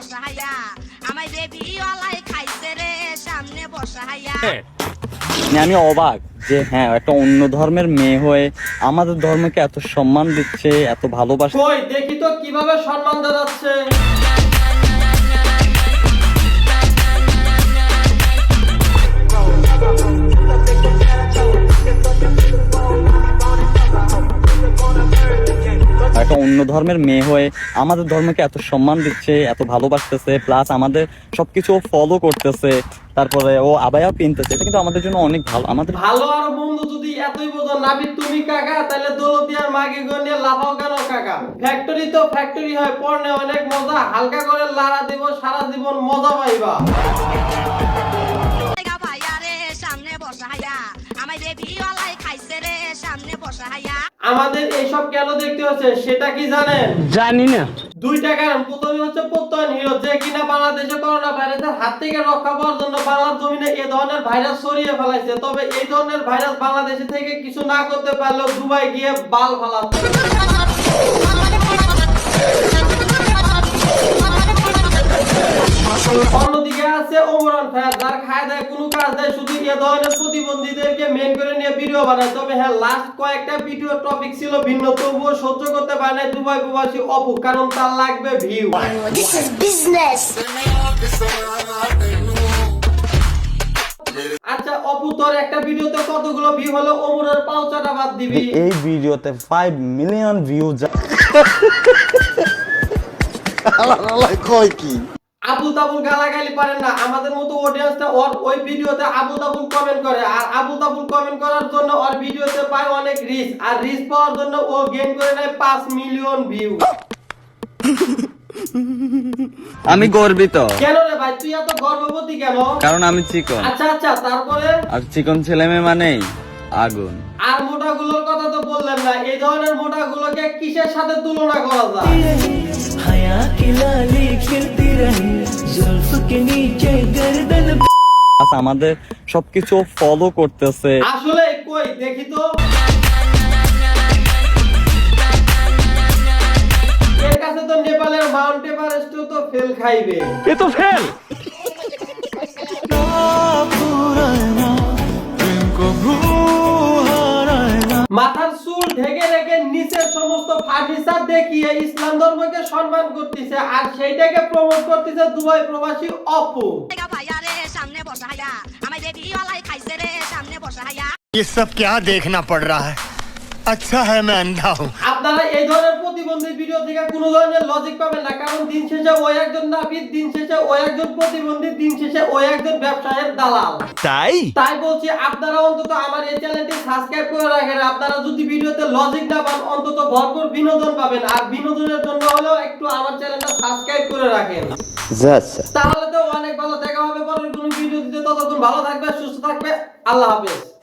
বসাইয়া আমায় বেবি ওয়ালাই খাইছে রে সামনে বসাইয়া। আমি অবাক যে হ্যাঁ একটা অন্য ধর্মের মেয়ে হয়ে আমাদের ধর্মকে এত সম্মান দিচ্ছে, এত ভালোবাসা। কই দেখি তো কিভাবে সম্মান জানাচ্ছে। একটা অন্য ধর্মের মেয়ে হয়ে আমাদের ধর্মকে এত সম্মান দিচ্ছে, এত ভালোবাসতেছে, প্লাস আমাদের সবকিছু ফলো করতেছে, তারপরে ও আবায়াও কিনতেছে। এটা কিন্তু আমাদের জন্য অনেক ভালো। আমাদের ভালো আর বন্ধু যদি এতই বোঝো নাবি তুমি কাকা, তাহলে দৌলতিয়ার মাগে গনিয়ে লাফাও কেন কাকা। ফ্যাক্টরি তো ফ্যাক্টরি হয়, পড়নে অনেক মজা, হালকা করে লাড়া দিব সারা জীবন মজা পাইবা। সামনে বসাইয়া আমায় বেবি ওয়ালাই খাইছে রে সামনে বসাইয়া। আমাদের এইসব কেন দেখতে হচ্ছে সেটা কি জানেন? জানি না। দুইটা কারণ। প্রথমে হচ্ছে প্রত্যয়ন হিরো, যে কিনা বাংলাদেশে করোনা ভাইরাসের হাত থেকে রক্ষা পাওয়ার জন্য বাংলার জমিনে এই ধরনের ভাইরাস ছড়িয়ে ফেলাইছে। তবে এই ধরনের ভাইরাস বাংলাদেশ থেকে কিছু না করতে পারলেও দুবাই গিয়ে বাল ফালাচ্ছে। অন্যদিকে আছে ওমরান ফায়াজ, যার খায় দেয় কোনো কাজ দেয়, শুধু এ ধরনের প্রতিবন্ধীদেরকে মেন করে নিয়ে ভিডিও বানায়। তবে হ্যাঁ, লাস্ট কয়েকটা ভিডিও টপিক ছিল ভিন্ন, তবুও সহ্য করতে পারে না দুবাই প্রবাসী অপু, কারণ তার লাগবে ভিউ। This is business. আচ্ছা অপু, তোর একটা ভিডিওতে কতগুলো ভিউ হলো? ওমরের পাউচাটা বাদ দিবি। এই ভিডিওতে 5 মিলিয়ন ভিউ। কয় কি আবুল তাবুল গালাগালি পারেন না, আমাদের মতো অডিয়েন্সটা ওর ওই ভিডিওতে আবুল তাবুল কমেন্ট করে, আর আবুল তাবুল কমেন্ট করার জন্য ওর ভিডিওতে পায় অনেক রিচ, আর রিচ পাওয়ার জন্য ও গেইন করে নেয় 5 মিলিয়ন ভিউ। আমি গর্বিত। কেন রে ভাই, তুই এত গর্ববতী কেন? কারণ আমি চিকন। আচ্ছা আচ্ছা, তারপরে? আর চিকন ছেলে মেয়ে মানেই আগুন। আর মোটাগুলোর কথা তো বললেন না, এই ধরনের মোটাগুলোকে কিসের সাথে তুলনা করা যায়? আমাদের সবকিছু ফলো করতেছে। আসলে কই দেখি তো। এর কাছে তো নেপালের মাউন্ট এভারেস্টও তো ফেল খাইবে। এ তো ফেল। মাথার চুল ঢেকে রেখে নিচের সমস্ত ফার্নিচার দেখিয়ে ইসলাম ধর্মকে সম্মান করতেছে, আর সেইটাকে প্রমোট করতেছে দুবাই প্রবাসী অপু। সামনে বসাইয়া আমায় বেবি ওয়ালাই খাইছে রে সামনে বসাইয়া। ये सब क्या देखना पड़ रहा है? अच्छा है मैं अंधा हूँ। আপনারা এই ধরনের প্রতিবন্ধী ভিডিও থেকে কোনো ধরনের লজিক পাবেন না, কারণ দিন শেষে ওই একজন নাপিত, দিন শেষে ওই একজন প্রতিবন্ধী, দিন শেষে ওই একজন ব্যবসায়ের দালাল। তাই বলছি আপনারা অন্তত আমার এই চ্যানেলটি সাবস্ক্রাইব করে রাখেন। আপনারা যদি ভিডিওতে লজিক না পান, অন্তত ভরপুর বিনোদন পাবেন, আর বিনোদনের জন্য হলেও একটু আমার চ্যানেলটা সাবস্ক্রাইব করে রাখেন। তাহলে তো অনেক ভালো। দেখা হবে পরের কোনো ভিডিও দিতে। ততক্ষণ ভালো থাকবে, সুস্থ থাকবে। আল্লাহ হাফেজ।